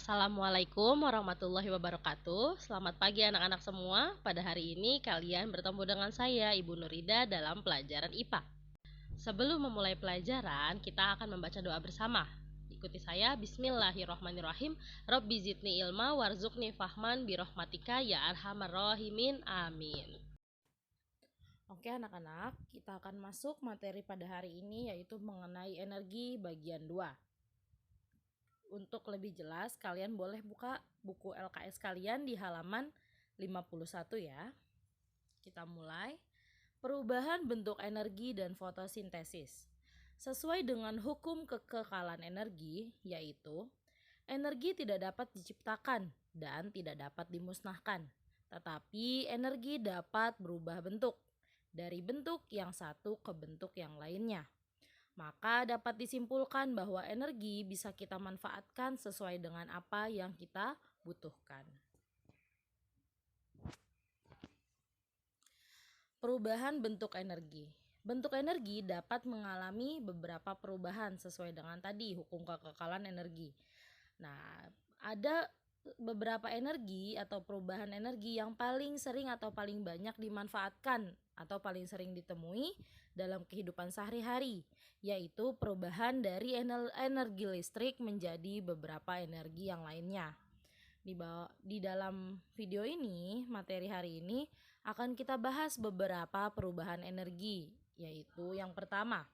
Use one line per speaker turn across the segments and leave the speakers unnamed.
Assalamualaikum warahmatullahi wabarakatuh. Selamat pagi anak-anak semua. Pada hari ini kalian bertemu dengan saya, Ibu Nurida, dalam pelajaran IPA. Sebelum memulai pelajaran, kita akan membaca doa bersama. Ikuti saya. Bismillahirrahmanirrahim. Rabbi zidni ilma warzuqni fahman birahmatika ya arhamar rahimin. Amin. Oke anak-anak, kita akan masuk materi pada hari ini, yaitu mengenai energi bagian 2. Untuk lebih jelas, kalian boleh buka buku LKS kalian di halaman 51 ya. Kita mulai. Perubahan bentuk energi dan fotosintesis. Sesuai dengan hukum kekekalan energi, yaitu energi tidak dapat diciptakan dan tidak dapat dimusnahkan, tetapi energi dapat berubah bentuk dari bentuk yang satu ke bentuk yang lainnya. Maka dapat disimpulkan bahwa energi bisa kita manfaatkan sesuai dengan apa yang kita butuhkan. Perubahan bentuk energi. Bentuk energi dapat mengalami beberapa perubahan sesuai dengan tadi hukum kekekalan energi. Nah, ada beberapa energi atau perubahan energi yang paling sering atau paling banyak dimanfaatkan atau paling sering ditemui dalam kehidupan sehari-hari, yaitu perubahan dari energi listrik menjadi beberapa energi yang lainnya. Di dalam video ini, materi hari ini akan kita bahas beberapa perubahan energi, yaitu yang pertama,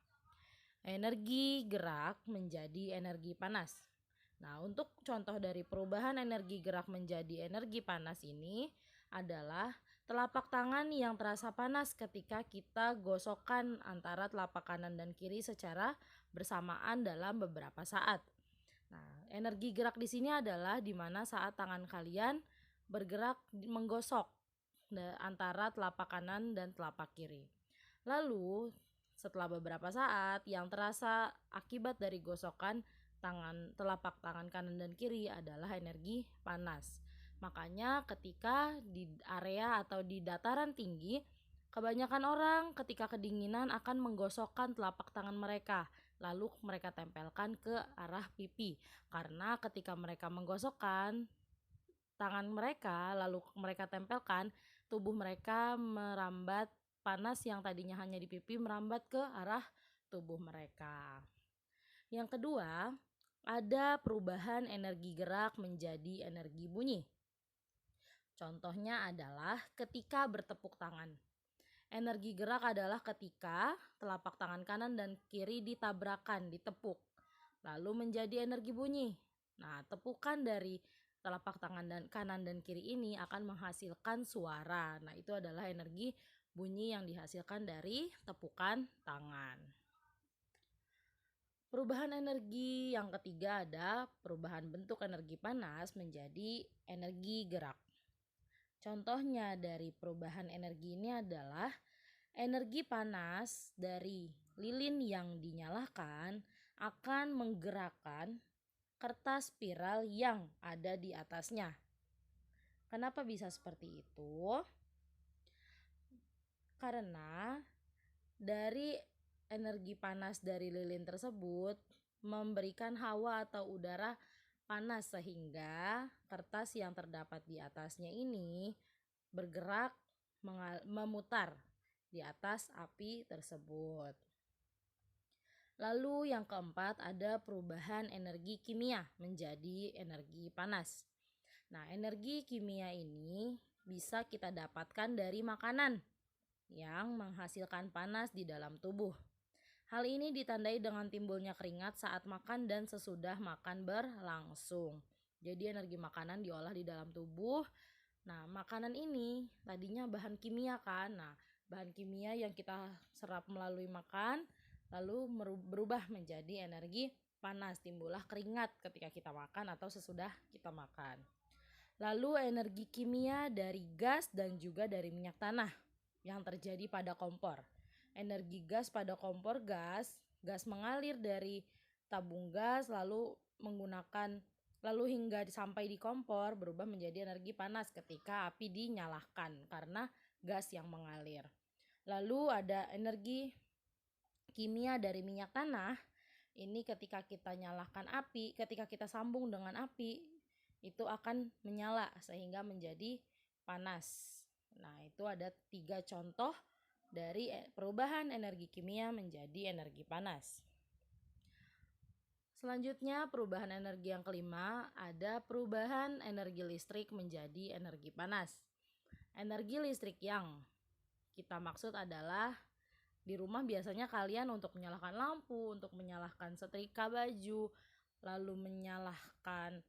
energi gerak menjadi energi panas. Nah, untuk contoh dari perubahan energi gerak menjadi energi panas ini adalah telapak tangan yang terasa panas ketika kita gosokkan antara telapak kanan dan kiri secara bersamaan dalam beberapa saat. Nah, energi gerak di sini adalah di mana saat tangan kalian bergerak menggosok antara telapak kanan dan telapak kiri. Lalu, setelah beberapa saat, yang terasa akibat dari gosokan telapak tangan kanan dan kiri adalah energi panas. Makanya ketika di area atau di dataran tinggi, kebanyakan orang ketika kedinginan akan menggosokkan telapak tangan mereka, lalu mereka tempelkan ke arah pipi. Karena ketika mereka menggosokkan tangan mereka, lalu mereka tempelkan, tubuh mereka merambat panas yang tadinya hanya di pipi merambat ke arah tubuh mereka. Yang kedua, ada perubahan energi gerak menjadi energi bunyi. Contohnya adalah ketika bertepuk tangan. Energi gerak adalah ketika telapak tangan kanan dan kiri ditabrakan, ditepuk, lalu menjadi energi bunyi. Nah, tepukan dari telapak tangan kanan dan kiri ini akan menghasilkan suara. Nah, itu adalah energi bunyi yang dihasilkan dari tepukan tangan. Perubahan energi yang ketiga ada perubahan bentuk energi panas menjadi energi gerak. Contohnya dari perubahan energi ini adalah energi panas dari lilin yang dinyalakan akan menggerakkan kertas spiral yang ada di atasnya. Kenapa bisa seperti itu? Karena dari energi panas dari lilin tersebut memberikan hawa atau udara panas sehingga kertas yang terdapat di atasnya ini bergerak memutar di atas api tersebut. Lalu yang keempat ada perubahan energi kimia menjadi energi panas. Nah, energi kimia ini bisa kita dapatkan dari makanan yang menghasilkan panas di dalam tubuh. Hal ini ditandai dengan timbulnya keringat saat makan dan sesudah makan berlangsung. Jadi energi makanan diolah di dalam tubuh. Nah, makanan ini tadinya bahan kimia kan. Nah, bahan kimia yang kita serap melalui makan lalu berubah menjadi energi panas. Timbullah keringat ketika kita makan atau sesudah kita makan. Lalu energi kimia dari gas dan juga dari minyak tanah yang terjadi pada kompor. Energi gas pada kompor gas mengalir dari tabung gas lalu hingga sampai di kompor berubah menjadi energi panas ketika api dinyalakan karena gas yang mengalir. Lalu ada energi kimia dari minyak tanah. Ini ketika kita nyalakan api, ketika kita sambung dengan api, itu akan menyala sehingga menjadi panas. Nah, itu ada 3 contoh dari perubahan energi kimia menjadi energi panas. Selanjutnya, perubahan energi yang kelima, ada perubahan energi listrik menjadi energi panas. Energi listrik yang kita maksud adalah di rumah biasanya kalian untuk menyalakan lampu, untuk menyalakan setrika baju, lalu menyalakan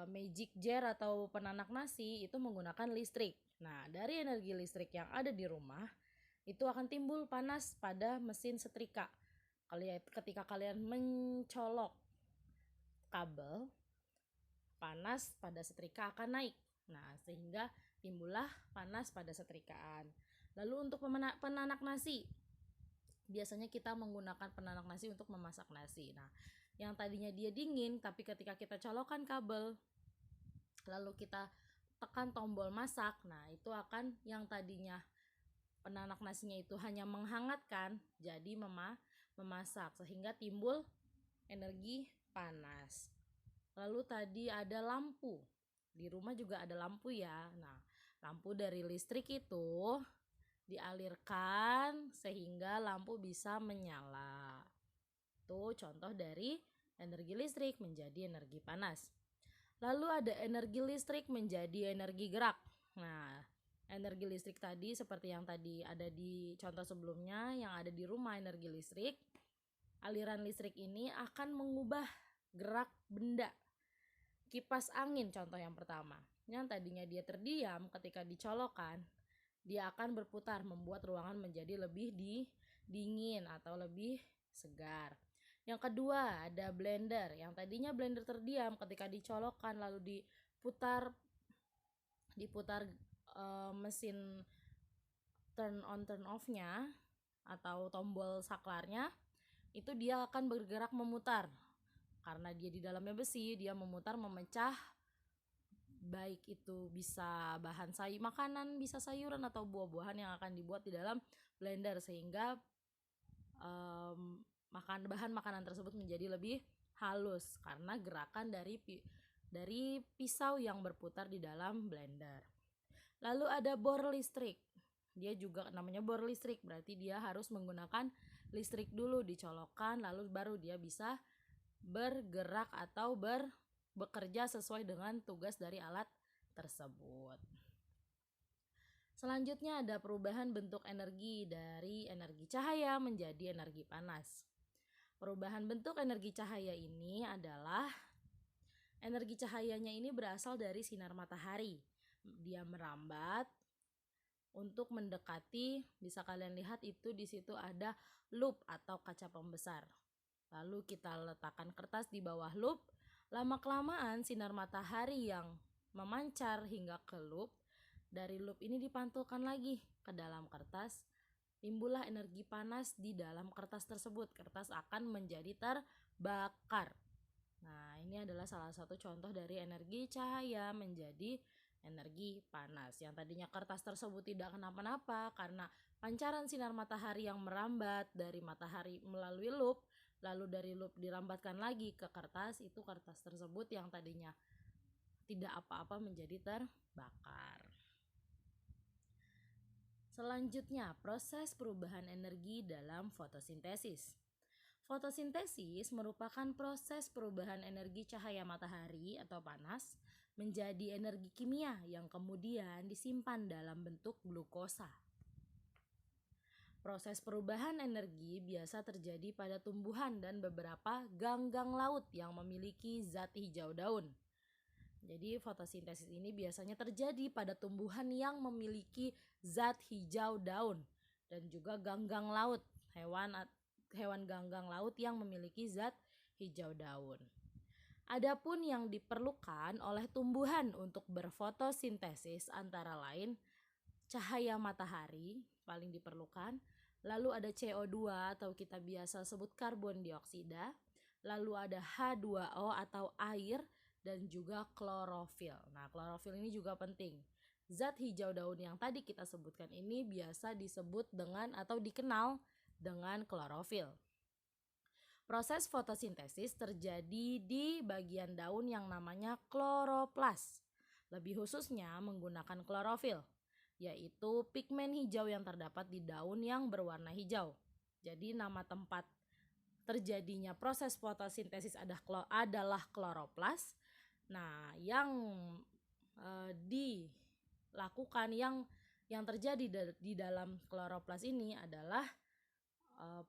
magic jar atau penanak nasi itu menggunakan listrik. Nah, dari energi listrik yang ada di rumah itu akan timbul panas pada mesin setrika. Ketika kalian mencolok kabel, panas pada setrika akan naik. Nah, sehingga timbullah panas pada setrikaan. Lalu untuk penanak nasi, biasanya kita menggunakan penanak nasi untuk memasak nasi. Nah, yang tadinya dia dingin, tapi ketika kita colokkan kabel, lalu kita tekan tombol masak, nah itu akan yang tadinya penanak nasinya itu hanya menghangatkan, jadi memasak, sehingga timbul energi panas. Lalu tadi ada lampu, di rumah juga ada lampu ya. Nah, lampu dari listrik itu dialirkan sehingga lampu bisa menyala. Itu contoh dari energi listrik menjadi energi panas. Lalu ada energi listrik menjadi energi gerak. Nah, energi listrik tadi seperti yang tadi ada di contoh sebelumnya yang ada di rumah energi listrik. Aliran listrik ini akan mengubah gerak benda. Kipas angin contoh yang pertama. Yang tadinya dia terdiam, ketika dicolokkan, dia akan berputar membuat ruangan menjadi lebih dingin atau lebih segar. Yang kedua ada blender. Yang tadinya blender terdiam, ketika dicolokkan lalu diputar mesin turn on turn off-nya atau tombol saklarnya, itu dia akan bergerak memutar. Karena dia di dalamnya besi, dia memutar memecah, baik itu bisa bahan makanan, bisa sayuran atau buah-buahan yang akan dibuat di dalam blender, sehingga bahan makanan tersebut menjadi lebih halus karena gerakan dari pisau yang berputar di dalam blender. Lalu ada bor listrik. Dia juga namanya bor listrik, berarti dia harus menggunakan listrik dulu, dicolokkan lalu baru dia bisa bergerak atau bekerja sesuai dengan tugas dari alat tersebut. Selanjutnya ada perubahan bentuk energi dari energi cahaya menjadi energi panas. Perubahan bentuk energi cahaya ini adalah energi cahayanya ini berasal dari sinar matahari. Dia merambat untuk mendekati, bisa kalian lihat itu di situ ada loop atau kaca pembesar. Lalu kita letakkan kertas di bawah loop. Lama-kelamaan sinar matahari yang memancar hingga ke loop, dari loop ini dipantulkan lagi ke dalam kertas. Timbullah energi panas di dalam kertas tersebut. Kertas akan menjadi terbakar. Nah, ini adalah salah satu contoh dari energi cahaya menjadi energi panas. Yang tadinya kertas tersebut tidak kenapa-napa karena pancaran sinar matahari yang merambat dari matahari melalui loop, lalu dari loop dirambatkan lagi ke kertas, itu kertas tersebut yang tadinya tidak apa-apa menjadi terbakar. Selanjutnya, proses perubahan energi dalam fotosintesis. Fotosintesis merupakan proses perubahan energi cahaya matahari atau panas menjadi energi kimia yang kemudian disimpan dalam bentuk glukosa. Proses perubahan energi biasa terjadi pada tumbuhan dan beberapa ganggang laut yang memiliki zat hijau daun. Jadi fotosintesis ini biasanya terjadi pada tumbuhan yang memiliki zat hijau daun dan juga ganggang laut, hewan ganggang laut yang memiliki zat hijau daun. Adapun yang diperlukan oleh tumbuhan untuk berfotosintesis antara lain cahaya matahari paling diperlukan, lalu ada CO2 atau kita biasa sebut karbon dioksida, lalu ada H2O atau air, dan juga klorofil. Nah, klorofil ini juga penting. Zat hijau daun yang tadi kita sebutkan ini biasa disebut dengan atau dikenal dengan klorofil. Proses fotosintesis terjadi di bagian daun yang namanya kloroplas. Lebih khususnya menggunakan klorofil, yaitu pigmen hijau yang terdapat di daun yang berwarna hijau. Jadi nama tempat terjadinya proses fotosintesis adalah kloroplas. Nah, yang dilakukan yang terjadi di dalam kloroplas ini adalah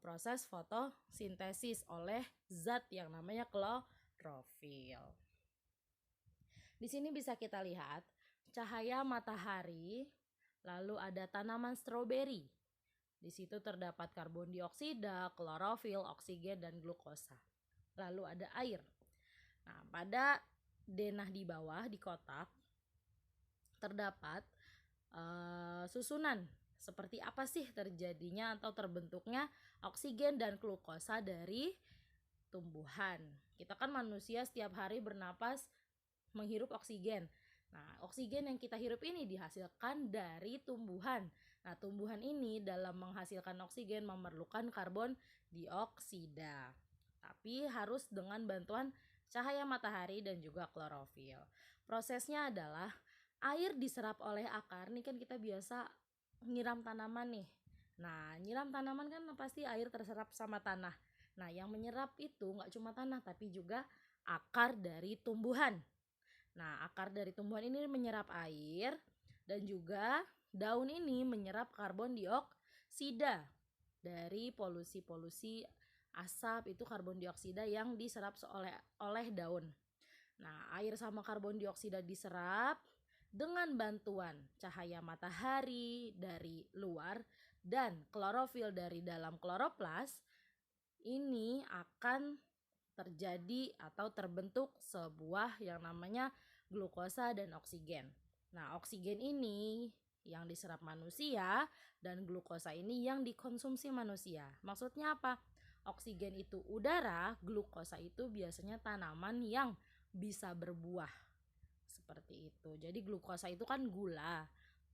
proses fotosintesis oleh zat yang namanya klorofil. Di sini bisa kita lihat cahaya matahari, lalu ada tanaman stroberi. Di situ terdapat karbon dioksida, klorofil, oksigen, dan glukosa. Lalu ada air. Nah, pada denah di bawah di kotak terdapat susunan seperti apa sih terjadinya atau terbentuknya oksigen dan glukosa dari tumbuhan. Kita kan manusia setiap hari bernapas menghirup oksigen. Nah, oksigen yang kita hirup ini dihasilkan dari tumbuhan. Nah, tumbuhan ini dalam menghasilkan oksigen memerlukan karbon dioksida. Tapi harus dengan bantuan cahaya matahari dan juga klorofil. Prosesnya adalah air diserap oleh akar. Nih kan kita biasa nyiram tanaman nih. Nah, nyiram tanaman kan pasti air terserap sama tanah. Nah, yang menyerap itu nggak cuma tanah tapi juga akar dari tumbuhan. Nah, akar dari tumbuhan ini menyerap air dan juga daun ini menyerap karbon dioksida dari polusi-polusi asap, itu karbon dioksida yang diserap oleh daun. Nah, air sama karbon dioksida diserap dengan bantuan cahaya matahari dari luar dan klorofil dari dalam kloroplas. Ini akan terjadi atau terbentuk sebuah yang namanya glukosa dan oksigen. Nah, oksigen ini yang diserap manusia dan glukosa ini yang dikonsumsi manusia. Maksudnya apa? Oksigen itu udara, glukosa itu biasanya tanaman yang bisa berbuah. Seperti itu. Jadi glukosa itu kan gula.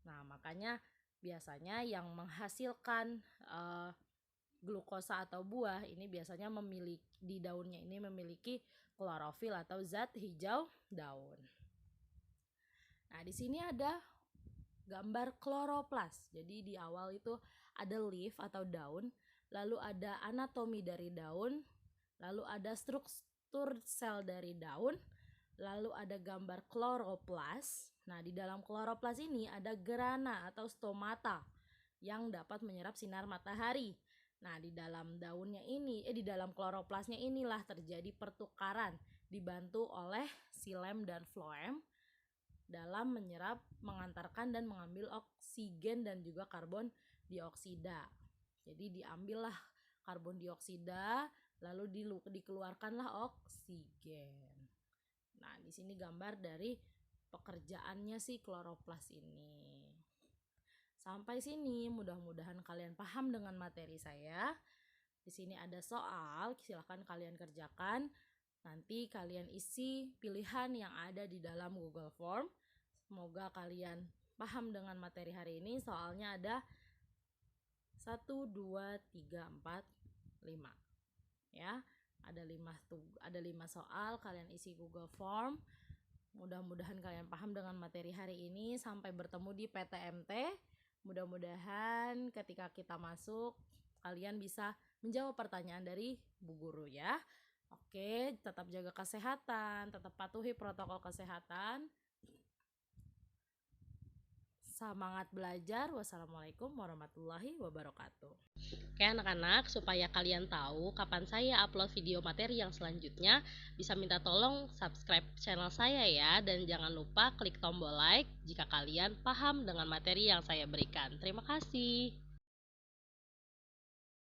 Nah, makanya biasanya yang menghasilkan glukosa atau buah ini biasanya di daunnya ini memiliki klorofil atau zat hijau daun. Nah, di sini ada gambar kloroplas. Jadi di awal itu ada leaf atau daun, lalu ada anatomi dari daun, lalu ada struktur sel dari daun, lalu ada gambar kloroplas. Nah, di dalam kloroplas ini ada grana atau stomata yang dapat menyerap sinar matahari. Nah, di dalam daunnya ini, di dalam kloroplasnya inilah terjadi pertukaran dibantu oleh xilem dan floem dalam menyerap, mengantarkan dan mengambil oksigen dan juga karbon dioksida. Jadi diambillah karbon dioksida lalu dikeluarkanlah oksigen. Nah, di sini gambar dari pekerjaannya si kloroplas ini. Sampai sini mudah-mudahan kalian paham dengan materi saya. Di sini ada soal, silahkan kalian kerjakan. Nanti kalian isi pilihan yang ada di dalam Google Form. Semoga kalian paham dengan materi hari ini. Soalnya ada 1, 2, 3, 4, 5. Ya, ada 5 soal, kalian isi Google Form. Mudah-mudahan kalian paham dengan materi hari ini. Sampai bertemu di PTMT. Mudah-mudahan ketika kita masuk kalian bisa menjawab pertanyaan dari Bu Guru ya. Oke, tetap jaga kesehatan, tetap patuhi protokol kesehatan. Semangat belajar. Wassalamualaikum warahmatullahi wabarakatuh. Oke anak-anak, supaya kalian tahu kapan saya upload video materi yang selanjutnya, bisa minta tolong subscribe channel saya ya. Dan jangan lupa klik tombol like jika kalian paham dengan materi yang saya berikan. Terima kasih.